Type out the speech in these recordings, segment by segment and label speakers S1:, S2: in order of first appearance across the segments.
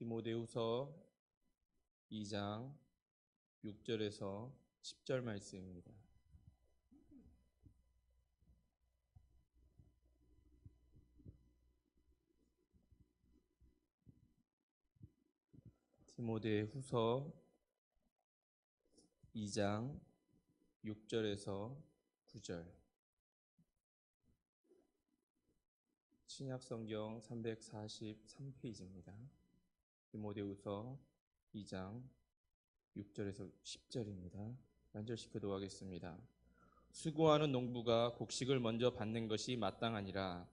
S1: 디모데후서 2장 6절에서 10절 말씀입니다. 디모데후서 2장 6절에서 9절. 신약성경 343페이지입니다. 디모데후서 2장 6절에서 10절입니다. 한 절씩 교도하겠습니다. 수고하는 농부가 곡식을 먼저 받는 것이 마땅하니라.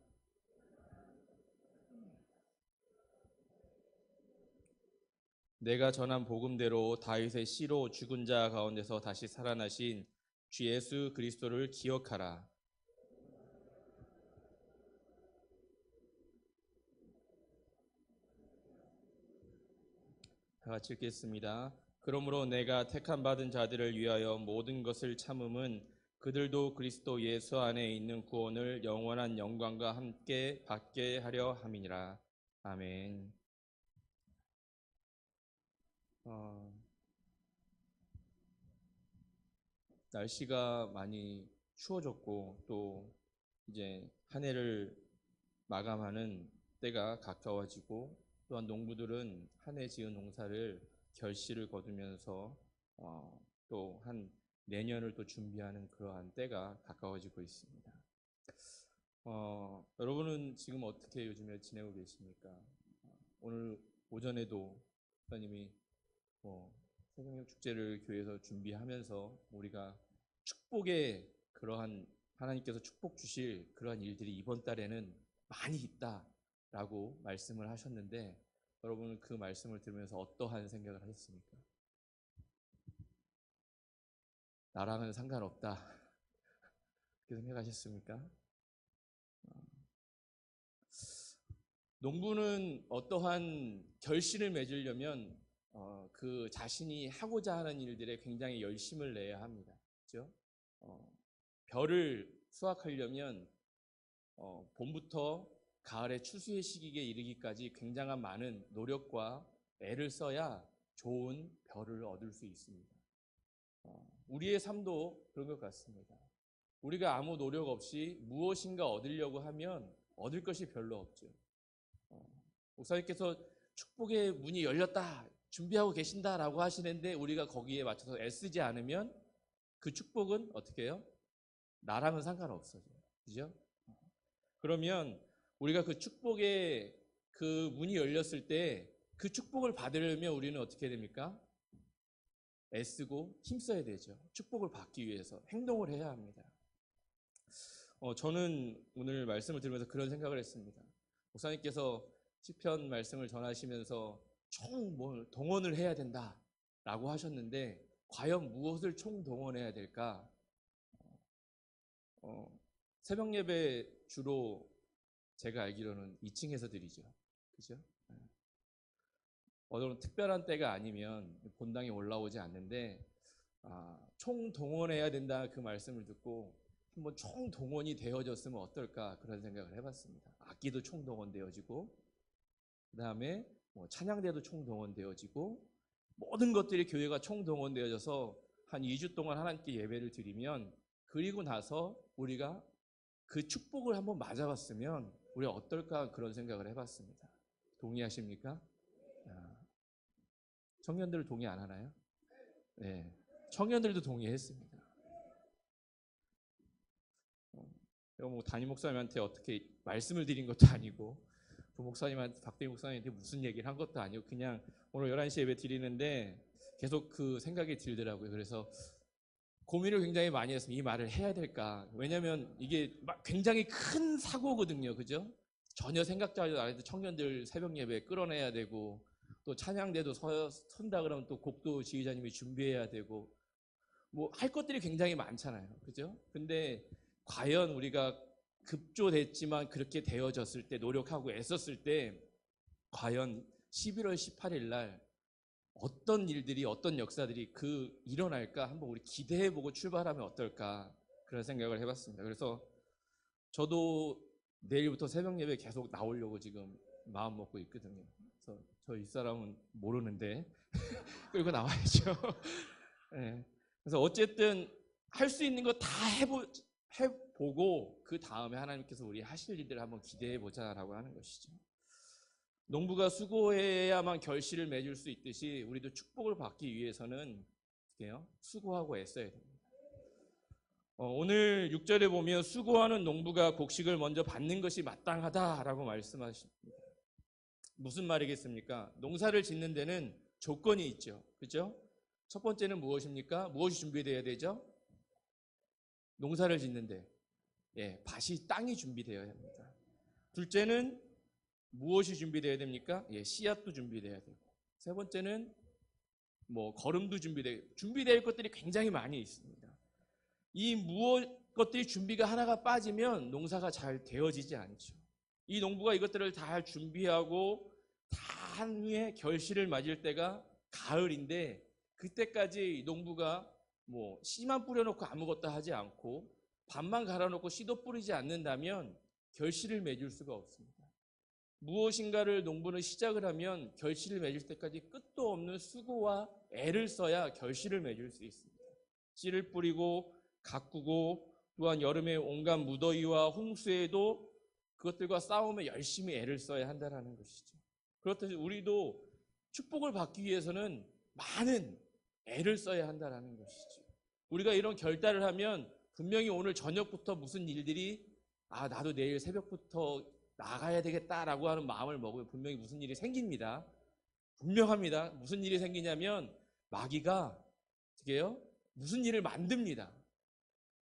S1: 내가 전한 복음대로 다윗의 씨로 죽은 자 가운데서 다시 살아나신 주 예수 그리스도를 기억하라. 다 같이 읽겠습니다. 그러므로 내가 택함 받은 자들을 위하여 모든 것을 참음은 그들도 그리스도 예수 안에 있는 구원을 영원한 영광과 함께 받게 하려 함이니라. 아멘. 날씨가 많이 추워졌고 또 이제 한 해를 마감하는 때가 가까워지고 또한 농부들은 한 해 지은 농사를 결실을 거두면서 또 한 내년을 또 준비하는 그러한 때가 가까워지고 있습니다. 여러분은 지금 어떻게 요즘에 지내고 계십니까? 오늘 오전에도 목사님이 새벽녘 축제를 교회에서 준비하면서 우리가 축복의 그러한 하나님께서 축복 주실 그러한 일들이 이번 달에는 많이 있다라고 말씀을 하셨는데 여러분은 그 말씀을 들으면서 어떠한 생각을 하셨습니까? 나랑은 상관없다 그렇게 생각하셨습니까? 농부는 어떠한 결실을 맺으려면 그 자신이 하고자 하는 일들에 굉장히 열심을 내야 합니다. 그렇죠? 벼를 수확하려면 봄부터 가을의 추수의 시기에 이르기까지 굉장한 많은 노력과 애를 써야 좋은 벼를 얻을 수 있습니다. 우리의 삶도 그런 것 같습니다. 우리가 아무 노력 없이 무엇인가 얻으려고 하면 얻을 것이 별로 없죠. 목사님께서 축복의 문이 열렸다, 준비하고 계신다라고 하시는데 우리가 거기에 맞춰서 애쓰지 않으면 그 축복은 어떻게 해요? 나랑은 상관없어요. 그죠? 그러면 우리가 그 축복의 그 문이 열렸을 때 그 축복을 받으려면 우리는 어떻게 됩니까? 애쓰고 힘써야 되죠. 축복을 받기 위해서 행동을 해야 합니다. 저는 오늘 말씀을 들으면서 그런 생각을 했습니다. 목사님께서 시편 말씀을 전하시면서 총동원을 해야 된다라고 하셨는데 과연 무엇을 총동원해야 될까? 새벽 예배 주로 제가 알기로는 2층에서 드리죠. 그죠? 어떤 특별한 때가 아니면 본당에 올라오지 않는데 총동원해야 된다 그 말씀을 듣고 한번 총동원이 되어졌으면 어떨까 그런 생각을 해봤습니다. 악기도 총동원되어지고 그 다음에 찬양대도 총동원되어지고 모든 것들이 교회가 총동원되어져서 한 2주 동안 하나님께 예배를 드리면 그리고 나서 우리가 그 축복을 한번 맞아봤으면 우리가 어떨까 그런 생각을 해봤습니다. 동의하십니까? 청년들 동의 안 하나요? 네, 청년들도 동의했습니다. 담임 목사님한테 어떻게 말씀을 드린 것도 아니고 부목사님한테 박대희 목사님한테 무슨 얘기를 한 것도 아니고 그냥 오늘 11시 예배 드리는데 계속 그 생각이 들더라고요. 그래서 고민을 굉장히 많이 했습니다. 이 말을 해야 될까? 왜냐하면 이게 굉장히 큰 사고거든요. 그죠? 전혀 생각도 안 해도 청년들 새벽 예배 끌어내야 되고 또 찬양대도 선다 그러면 또 곡도 지휘자님이 준비해야 되고 할 것들이 굉장히 많잖아요. 그죠? 근데 과연 우리가 급조됐지만 그렇게 되어졌을 때 노력하고 애썼을 때 과연 11월 18일 날 어떤 일들이 어떤 역사들이 일어날까 한번 우리 기대해보고 출발하면 어떨까 그런 생각을 해봤습니다. 그래서 저도 내일부터 새벽 예배 계속 나오려고 지금 마음 먹고 있거든요. 그래서 저 이 사람은 모르는데 끌고 나와야죠. 네. 그래서 어쨌든 할 수 있는 거 다 해보고 그 다음에 하나님께서 우리 하실 일들을 한번 기대해 보자라고 하는 것이죠. 농부가 수고해야만 결실을 맺을 수 있듯이 우리도 축복을 받기 위해서는 수고하고 애써야 됩니다. 오늘 6절에 보면 수고하는 농부가 곡식을 먼저 받는 것이 마땅하다라고 말씀하십니다. 무슨 말이겠습니까? 농사를 짓는 데는 조건이 있죠. 그렇죠? 첫 번째는 무엇입니까? 무엇이 준비되어야 되죠? 농사를 짓는데 밭이 땅이 준비되어야 합니다. 둘째는 무엇이 준비되어야 됩니까? 씨앗도 준비되어야 되고, 세 번째는 거름도 준비될 것들이 굉장히 많이 있습니다. 이 것들이 준비가 하나가 빠지면 농사가 잘 되어지지 않죠. 이 농부가 이것들을 다 준비하고 다 한 후에 결실을 맞을 때가 가을인데, 그때까지 농부가 씨만 뿌려놓고 아무것도 하지 않고 밭만 갈아놓고 씨도 뿌리지 않는다면 결실을 맺을 수가 없습니다. 무엇인가를 농부는 시작을 하면 결실을 맺을 때까지 끝도 없는 수고와 애를 써야 결실을 맺을 수 있습니다. 씨를 뿌리고 가꾸고, 또한 여름에 온갖 무더위와 홍수에도 그것들과 싸우며 열심히 애를 써야 한다는 것이죠. 그렇듯이 우리도 축복을 받기 위해서는 많은 애를 써야 한다는 것이죠. 우리가 이런 결단을 하면 분명히 오늘 저녁부터 무슨 일들이 나도 내일 새벽부터 나가야 되겠다라고 하는 마음을 먹으면 분명히 무슨 일이 생깁니다. 분명합니다. 무슨 일이 생기냐면 마귀가 무슨 일을 만듭니다.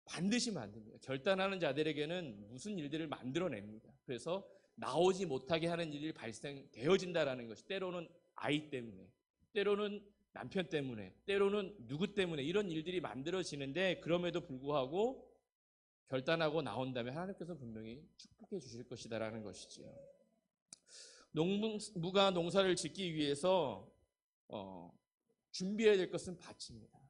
S1: 반드시 만듭니다. 결단하는 자들에게는 무슨 일들을 만들어냅니다. 그래서 나오지 못하게 하는 일이 발생되어진다라는 것이, 때로는 아이 때문에, 때로는 남편 때문에, 때로는 누구 때문에 이런 일들이 만들어지는데, 그럼에도 불구하고 결단하고 나온다면 하나님께서 분명히 축복해 주실 것이다라는 것이죠. 농부가 농사를 짓기 위해서 준비해야 될 것은 밭입니다.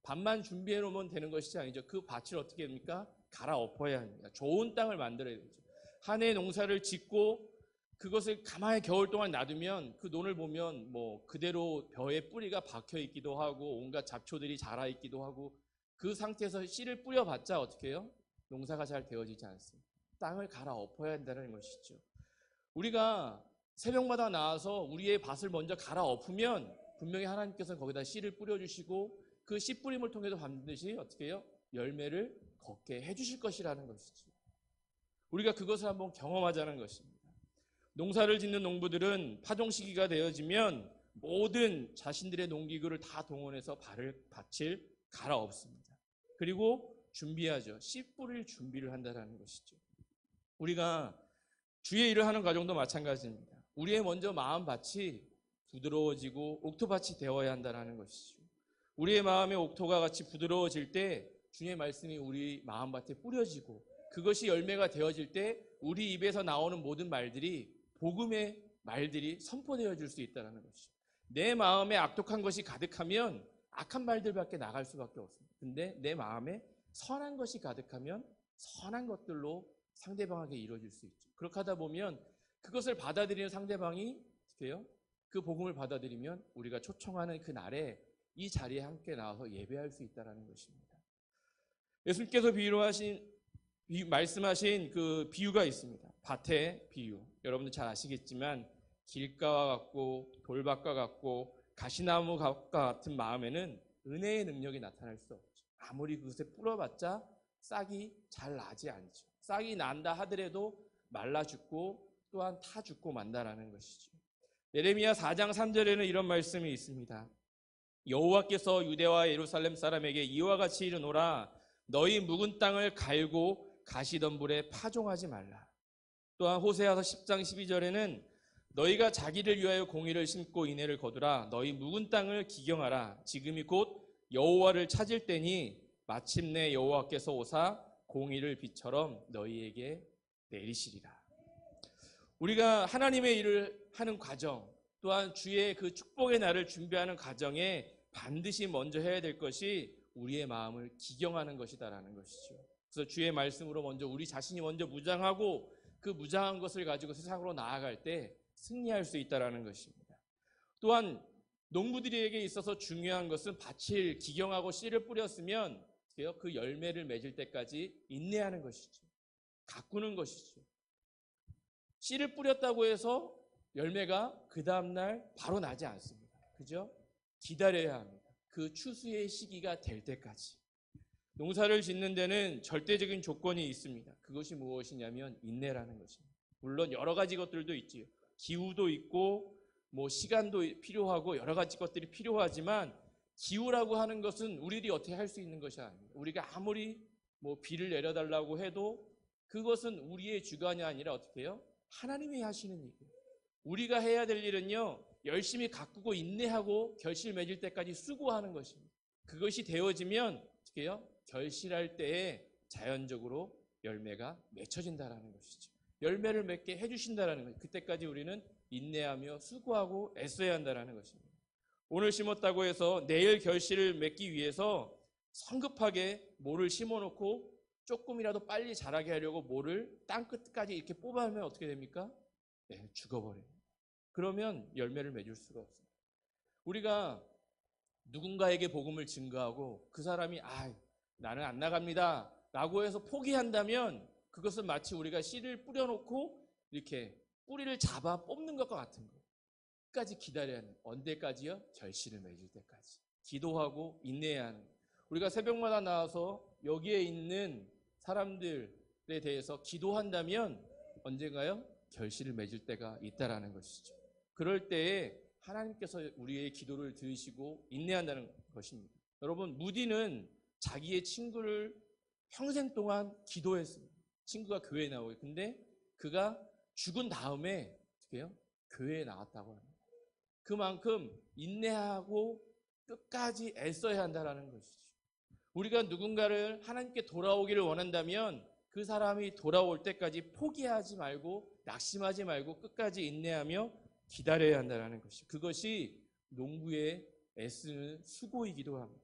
S1: 밭만 준비해 놓으면 되는 것이 아니죠. 그 밭을 어떻게 합니까? 갈아엎어야 합니다. 좋은 땅을 만들어야 되죠. 한 해 농사를 짓고 그것을 가만히 겨울 동안 놔두면 그 논을 보면 그대로 벼에 뿌리가 박혀 있기도 하고 온갖 잡초들이 자라 있기도 하고, 그 상태에서 씨를 뿌려봤자 어떻게 해요? 농사가 잘 되어지지 않습니다. 땅을 갈아엎어야 한다는 것이죠. 우리가 새벽마다 나와서 우리의 밭을 먼저 갈아엎으면 분명히 하나님께서는 거기다 씨를 뿌려주시고, 그 씨 뿌림을 통해서 반드시 어떻게 해요? 열매를 걷게 해주실 것이라는 것이죠. 우리가 그것을 한번 경험하자는 것입니다. 농사를 짓는 농부들은 파종 시기가 되어지면 모든 자신들의 농기구를 다 동원해서 밭을 갈아엎습니다. 그리고 준비하죠. 씨 뿌릴 준비를 한다는 것이죠. 우리가 주의 일을 하는 과정도 마찬가지입니다. 우리의 먼저 마음밭이 부드러워지고 옥토밭이 되어야 한다는 것이죠. 우리의 마음의 옥토가 같이 부드러워질 때 주의 말씀이 우리 마음밭에 뿌려지고, 그것이 열매가 되어질 때 우리 입에서 나오는 모든 말들이 복음의 말들이 선포되어질 수 있다는 것이죠. 내 마음에 악독한 것이 가득하면 악한 말들밖에 나갈 수밖에 없습니다. 근데 내 마음에 선한 것이 가득하면 선한 것들로 상대방에게 이루어질 수 있죠. 그렇게 하다 보면 그것을 받아들이는 상대방이 어떻게 해요? 그 복음을 받아들이면 우리가 초청하는 그 날에 이 자리에 함께 나와서 예배할 수 있다는 것입니다. 예수님께서 말씀하신 그 비유가 있습니다. 밭의 비유. 여러분들 잘 아시겠지만 길가와 같고 돌밭과 같고 가시나무과 같은 마음에는 은혜의 능력이 나타날 수 없죠. 아무리 그것에 뿌려봤자 싹이 잘 나지 않죠. 싹이 난다 하더라도 말라 죽고 또한 타 죽고 만다라는 것이죠. 예레미야 4장 3절에는 이런 말씀이 있습니다. 여호와께서 유대와 예루살렘 사람에게 이와 같이 이르노라. 너희 묵은 땅을 갈고 가시덤불에 파종하지 말라. 또한 호세아서 10장 12절에는 너희가 자기를 위하여 공의를 심고 인애를 거두라. 너희 묵은 땅을 기경하라. 지금이 곧 여호와를 찾을 때니 마침내 여호와께서 오사 공의를 비처럼 너희에게 내리시리라. 우리가 하나님의 일을 하는 과정, 또한 주의 그 축복의 날을 준비하는 과정에 반드시 먼저 해야 될 것이 우리의 마음을 기경하는 것이다라는 것이죠. 그래서 주의 말씀으로 먼저 우리 자신이 먼저 무장하고 그 무장한 것을 가지고 세상으로 나아갈 때 승리할 수 있다는 것입니다. 또한 농부들에게 있어서 중요한 것은 밭을 기경하고 씨를 뿌렸으면 그 열매를 맺을 때까지 인내하는 것이죠. 가꾸는 것이죠. 씨를 뿌렸다고 해서 열매가 그 다음날 바로 나지 않습니다. 그죠? 기다려야 합니다. 그 추수의 시기가 될 때까지. 농사를 짓는 데는 절대적인 조건이 있습니다. 그것이 무엇이냐면 인내라는 것입니다. 물론 여러 가지 것들도 있지요. 기후도 있고 시간도 필요하고 여러 가지 것들이 필요하지만 기후라고 하는 것은 우리들이 어떻게 할 수 있는 것이 아닙니다. 우리가 아무리 비를 내려달라고 해도 그것은 우리의 주관이 아니라 어떻게 해요? 하나님이 하시는 일이에요. 우리가 해야 될 일은요, 열심히 가꾸고 인내하고 결실 맺을 때까지 수고하는 것입니다. 그것이 되어지면 어떻게 해요? 결실할 때에 자연적으로 열매가 맺혀진다는 것이죠. 열매를 맺게 해주신다는 거예요. 그때까지 우리는 인내하며 수고하고 애써야 한다는 것입니다. 오늘 심었다고 해서 내일 결실을 맺기 위해서 성급하게 모를 심어놓고 조금이라도 빨리 자라게 하려고 모를 땅끝까지 이렇게 뽑아내면 어떻게 됩니까? 네, 죽어버려요. 그러면 열매를 맺을 수가 없어요. 우리가 누군가에게 복음을 증거하고 그 사람이 나는 안 나갑니다 라고 해서 포기한다면 그것은 마치 우리가 씨를 뿌려놓고 이렇게 뿌리를 잡아 뽑는 것과 같은 거예요. 끝까지 기다려야 하는, 언제까지요? 결실을 맺을 때까지. 기도하고 인내해야 하는. 우리가 새벽마다 나와서 여기에 있는 사람들에 대해서 기도한다면 언젠가요? 결실을 맺을 때가 있다라는 것이죠. 그럴 때에 하나님께서 우리의 기도를 들으시고 인내한다는 것입니다. 여러분, 무디는 자기의 친구를 평생 동안 기도했습니다. 친구가 교회에 나오고, 근데 그가 죽은 다음에 어떻게 해요? 교회에 나왔다고 합니다. 그만큼 인내하고 끝까지 애써야 한다는 것이죠. 우리가 누군가를 하나님께 돌아오기를 원한다면 그 사람이 돌아올 때까지 포기하지 말고 낙심하지 말고 끝까지 인내하며 기다려야 한다는 것이죠. 그것이 농부의 애쓰는 수고이기도 합니다.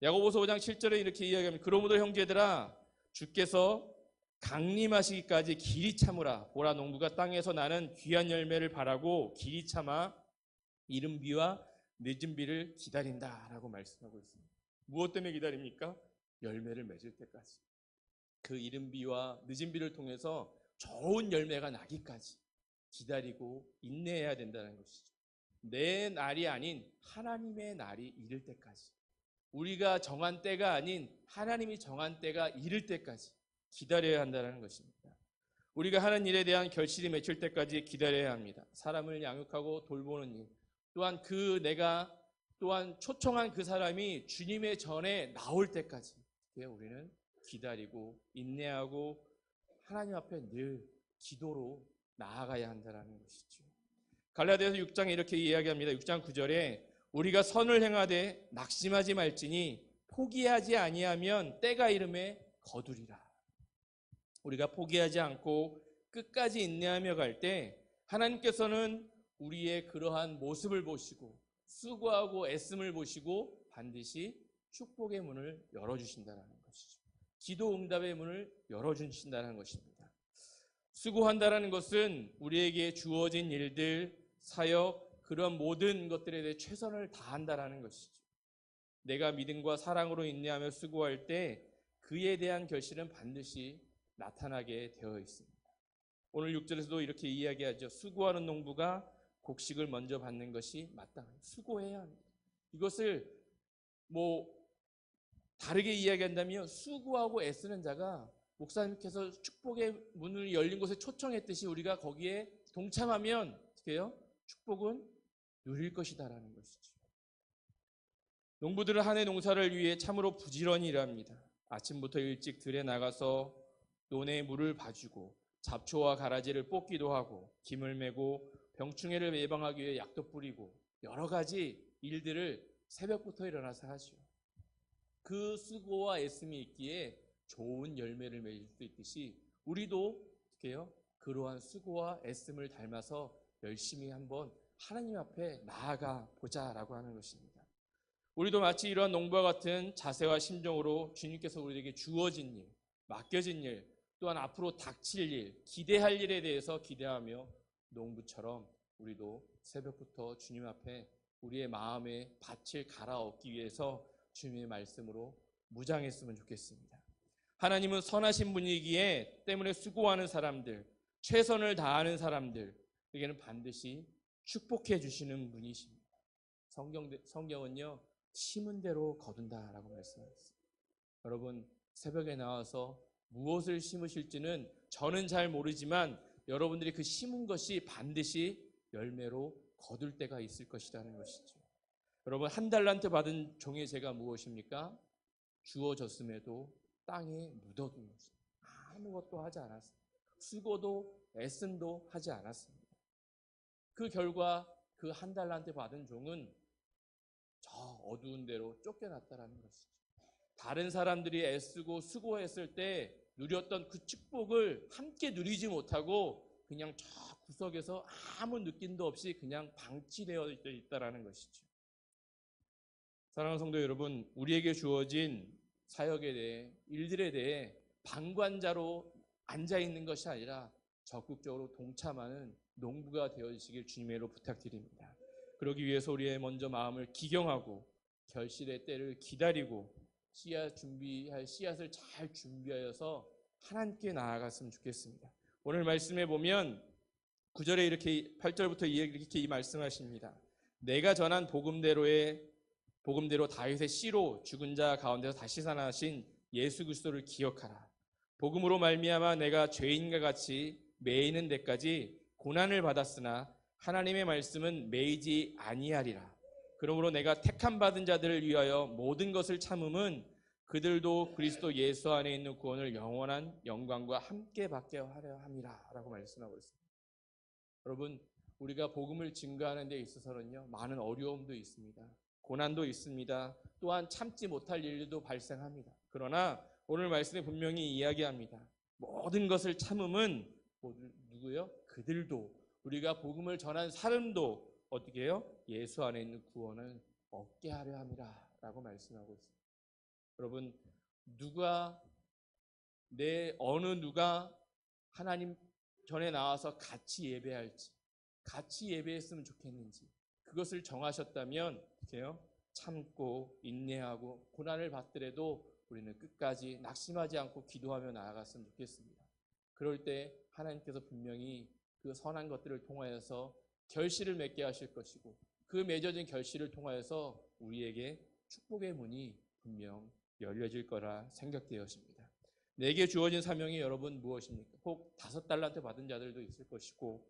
S1: 야고보서 5장 7절에 이렇게 이야기합니다. 그러므로 형제들아 주께서 강림하시기까지 길이 참으라. 보라, 농부가 땅에서 나는 귀한 열매를 바라고 길이 참아 이른 비와 늦은 비를 기다린다라고 말씀하고 있습니다. 무엇 때문에 기다립니까? 열매를 맺을 때까지. 그 이른 비와 늦은 비를 통해서 좋은 열매가 나기까지 기다리고 인내해야 된다는 것이죠. 내 날이 아닌 하나님의 날이 이를 때까지, 우리가 정한 때가 아닌 하나님이 정한 때가 이를 때까지 기다려야 한다는 것입니다. 우리가 하는 일에 대한 결실이 맺힐 때까지 기다려야 합니다. 사람을 양육하고 돌보는 일, 또한 내가 또한 초청한 그 사람이 주님의 전에 나올 때까지 우리는 기다리고 인내하고 하나님 앞에 늘 기도로 나아가야 한다는 것이죠. 갈라디아서 6장에 이렇게 이야기합니다. 6장 9절에 우리가 선을 행하되 낙심하지 말지니 포기하지 아니하면 때가 이름에 거두리라. 우리가 포기하지 않고 끝까지 인내하며 갈 때 하나님께서는 우리의 그러한 모습을 보시고 수고하고 애씀을 보시고 반드시 축복의 문을 열어주신다는 것이죠. 기도 응답의 문을 열어주신다는 것입니다. 수고한다는 것은 우리에게 주어진 일들, 사역, 그런 모든 것들에 대해 최선을 다한다는 것이죠. 내가 믿음과 사랑으로 인내하며 수고할 때 그에 대한 결실은 반드시 나타나게 되어 있습니다. 오늘 6절에서도 이렇게 이야기하죠. 수고하는 농부가 곡식을 먼저 받는 것이 마땅합니다. 수고해야 합니다. 이것을 다르게 이야기한다면 수고하고 애쓰는 자가 목사님께서 축복의 문을 열린 곳에 초청했듯이 우리가 거기에 동참하면 어떻게 해요? 축복은 누릴 것이다라는 것이죠. 농부들은 한 해 농사를 위해 참으로 부지런히 일합니다. 아침부터 일찍 들에 나가서 논에 물을 봐주고 잡초와 가라지를 뽑기도 하고 김을 메고 병충해를 예방하기 위해 약도 뿌리고 여러 가지 일들을 새벽부터 일어나서 하죠. 그 수고와 애씀이 있기에 좋은 열매를 맺을 수 있듯이 우리도 어떻게 해요? 그러한 수고와 애씀을 닮아서 열심히 한번 하나님 앞에 나아가 보자라고 하는 것입니다. 우리도 마치 이러한 농부와 같은 자세와 심정으로 주님께서 우리에게 주어진 일, 맡겨진 일, 또한 앞으로 닥칠 일, 기대할 일에 대해서 기대하며 농부처럼 우리도 새벽부터 주님 앞에 우리의 마음의 밭을 갈아엎기 위해서 주님의 말씀으로 무장했으면 좋겠습니다. 하나님은 선하신 분이기에 때문에 수고하는 사람들, 최선을 다하는 사람들에게는 반드시 축복해 주시는 분이십니다. 성경은요, 심은 대로 거둔다라고 말씀하셨습니다. 여러분, 새벽에 나와서 무엇을 심으실지는 저는 잘 모르지만 여러분들이 그 심은 것이 반드시 열매로 거둘 때가 있을 것이라는 것이죠. 여러분, 한 달란트 받은 종의 죄가 무엇입니까? 주어졌음에도 땅에 묻어둔 것입니다. 아무것도 하지 않았습니다. 수고도 애씀도 하지 않았습니다. 그 결과 그 한 달란트 받은 종은 저 어두운 데로 쫓겨났다라는 것이죠. 다른 사람들이 애쓰고 수고했을 때 누렸던 그 축복을 함께 누리지 못하고 그냥 저 구석에서 아무 느낌도 없이 그냥 방치되어 있다라는 것이죠. 사랑하는 성도 여러분, 우리에게 주어진 사역에 대해, 일들에 대해 방관자로 앉아있는 것이 아니라 적극적으로 동참하는 농부가 되어주시길 주님으로 부탁드립니다. 그러기 위해서 우리의 먼저 마음을 기경하고 결실의 때를 기다리고 준비할 씨앗을 잘 준비하여서 하나님께 나아갔으면 좋겠습니다. 오늘 말씀에 보면 9절에 이렇게 8절부터 이렇게 말씀하십니다. 내가 전한 복음대로 다윗의 씨로 죽은 자 가운데서 다시 살아나신 예수 그리스도를 기억하라. 복음으로 말미암아 내가 죄인과 같이 매이는 데까지 고난을 받았으나 하나님의 말씀은 매이지 아니하리라. 그러므로 내가 택함 받은 자들을 위하여 모든 것을 참음은 그들도 그리스도 예수 안에 있는 구원을 영원한 영광과 함께 받게 하려 함이라 라고 말씀하고 있습니다. 여러분, 우리가 복음을 증거하는 데 있어서는요, 많은 어려움도 있습니다. 고난도 있습니다. 또한 참지 못할 일도 발생합니다. 그러나 오늘 말씀에 분명히 이야기합니다. 모든 것을 참음은 누구요? 그들도, 우리가 복음을 전한 사람도 어떻게 해요? 예수 안에 있는 구원을 얻게 하려 함이라 라고 말씀하고 있습니다. 여러분, 어느 누가 하나님 전에 나와서 같이 예배할지, 같이 예배했으면 좋겠는지 그것을 정하셨다면 어떻게 해요? 참고 인내하고 고난을 받더라도 우리는 끝까지 낙심하지 않고 기도하며 나아갔으면 좋겠습니다. 그럴 때 하나님께서 분명히 그 선한 것들을 통하여서 결실을 맺게 하실 것이고 그 맺어진 결실을 통하여서 우리에게 축복의 문이 분명 열려질 거라 생각되었습니다. 내게 주어진 사명이 여러분 무엇입니까? 혹 5달란트 받은 자들도 있을 것이고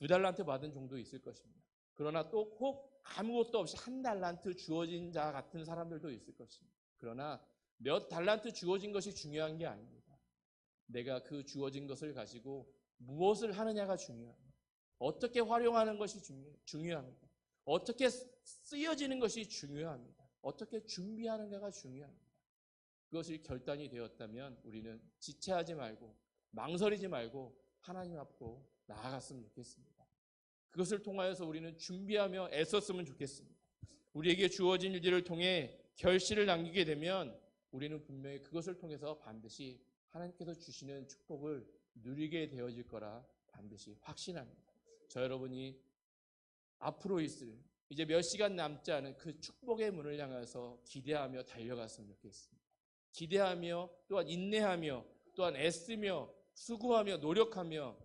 S1: 2달란트 받은 종도 있을 것입니다. 그러나 또 혹 아무것도 없이 1달란트 주어진 자 같은 사람들도 있을 것입니다. 그러나 몇 달란트 주어진 것이 중요한 게 아닙니다. 내가 그 주어진 것을 가지고 무엇을 하느냐가 중요합니다. 어떻게 활용하는 것이 중요합니다. 어떻게 쓰여지는 것이 중요합니다. 어떻게 준비하는가가 중요합니다. 그것이 결단이 되었다면 우리는 지체하지 말고 망설이지 말고 하나님 앞으로 나아갔으면 좋겠습니다. 그것을 통하여서 우리는 준비하며 애썼으면 좋겠습니다. 우리에게 주어진 일들을 통해 결실을 남기게 되면 우리는 분명히 그것을 통해서 반드시 하나님께서 주시는 축복을 누리게 되어질 거라 반드시 확신합니다. 저 여러분이 앞으로 있을 이제 몇 시간 남지 않은 그 축복의 문을 향해서 기대하며 달려갔으면 좋겠습니다. 기대하며 또한 인내하며 또한 애쓰며 수고하며 노력하며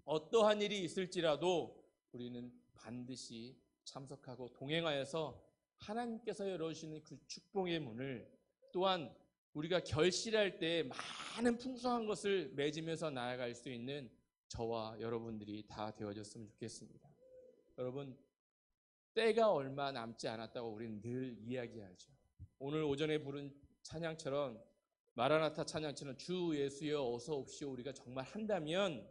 S1: 어떠한 일이 있을지라도 우리는 반드시 참석하고 동행하여서 하나님께서 열어주시는 그 축복의 문을 또한 우리가 결실할 때 많은 풍성한 것을 맺으면서 나아갈 수 있는 저와 여러분들이 다 되어졌으면 좋겠습니다. 여러분, 때가 얼마 남지 않았다고 우리는 늘 이야기하죠. 오늘 오전에 부른 찬양처럼 마라나타 찬양처럼 주 예수여 어서 옵시오 우리가 정말 한다면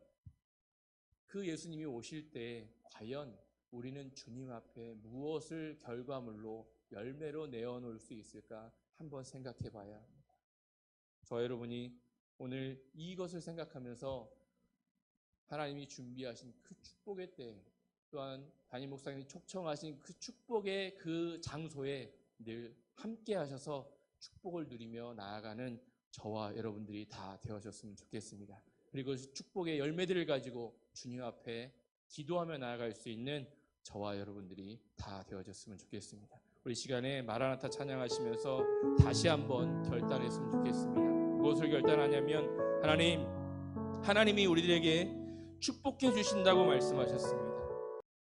S1: 그 예수님이 오실 때 과연 우리는 주님 앞에 무엇을 결과물로 열매로 내어놓을 수 있을까 한번 생각해 봐야 합니다. 저 여러분이 오늘 이것을 생각하면서 하나님이 준비하신 그 축복의 때 또한 담임 목사님이 초청하신 그 축복의 그 장소에 늘 함께 하셔서 축복을 누리며 나아가는 저와 여러분들이 다 되어졌으면 좋겠습니다. 그리고 축복의 열매들을 가지고 주님 앞에 기도하며 나아갈 수 있는 저와 여러분들이 다 되어졌으면 좋겠습니다. 우리 시간에 마라나타 찬양하시면서 다시 한번 결단했으면 좋겠습니다. 무엇을 결단하냐면 하나님이 우리들에게 축복해 주신다고 말씀하셨습니다.